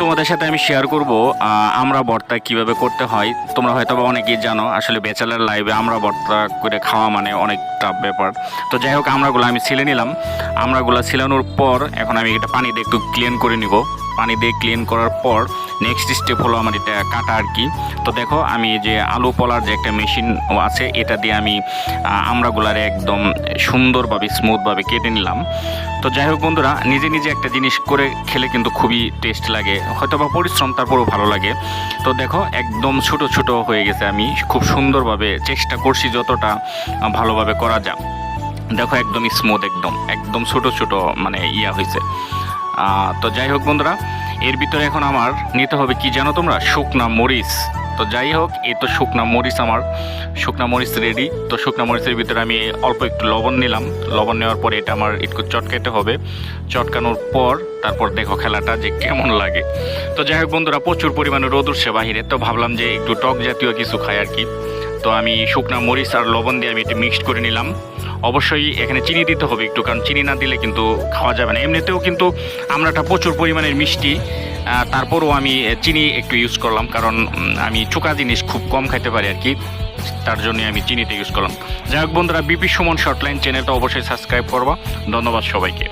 তোমাদের সাথে আমি শেয়ার করব আমরা ভর্তা কিভাবে করতে হয়। তোমরা হয়তো বা অনেকেই জানো, আসলে ব্যাচেলার লাইফে আমরা ভর্তা করে খাওয়া মানে অনেক টাফ ব্যাপার। তো যাই হোক, আমরাগুলো আমি ছিলে নিলাম। আমরাগুলো ছিলানোর পর এখন আমি এটা পানি দিয়ে একটু ক্লিন করে নিব। পানি দিয়ে ক্লিন করার পর নেক্সট স্টেপ হলো আমার এটা কাটা আর কি। তো দেখো, আমি যে আলু পলার যে একটা মেশিন আছে, এটা দিয়ে আমি আমরাগুলারে একদম সুন্দরভাবে স্মুথভাবে কেটে নিলাম। তো যাই হোক বন্ধুরা, নিজে নিজে একটা জিনিস করে খেলে কিন্তু খুবই টেস্ট লাগে, হয়তো বা পরিশ্রম তারপরেও ভালো লাগে। তো দেখো, একদম ছোট ছোট হয়ে গেছে। আমি খুব সুন্দরভাবে চেষ্টা করছি যতটা ভালোভাবে করা যায়। দেখো একদম স্মুথ, একদম একদম ছোট ছোট মানে হয়েছে। তো যাই হোক বন্ধুরা, এর ভিতরে এখন আমার নিতে হবে কি জানো তোমরা, শুকনা মরিচ। তো যাই হোক, এই তো শুকনা মরিচ, আমার শুকনা মরিচ রেডি। তো শুকনা মরিচের ভিতরে আমি অল্প একটু লবণ নিলাম। লবণ নেওয়ার পরে এটা আমার একটু চটকাইতে হবে। চটকানোর পর তারপর দেখো খেলাটা যে কেমন লাগে। তো যাই হোক বন্ধুরা, প্রচুর পরিমাণে রোদ উঠছে বাহিরে, তো ভাবলাম যে একটু টক জাতীয় কিছু খাই আর কি। তো আমি শুকনা মরিচ আর লবণ দিয়ে আমি এটা মিক্সড করে নিলাম। অবশ্যই এখানে চিনি দিতে হবে একটু, কারণ চিনি না দিলে কিন্তু খাওয়া যাবে না। এমনিতেও কিন্তু আমরাটা প্রচুর পরিমাণের মিষ্টি, তারপরও আমি চিনি একটু ইউজ করলাম, কারণ আমি চোকা জিনিস খুব কম খাইতে পারি আর কি, তার জন্য আমি চিনিটা ইউজ করলাম। যাই হোক বন্ধুরা, বিপি সুমন শর্টলাইন চ্যানেলটা অবশ্যই সাবস্ক্রাইব করবা। ধন্যবাদ সবাইকে।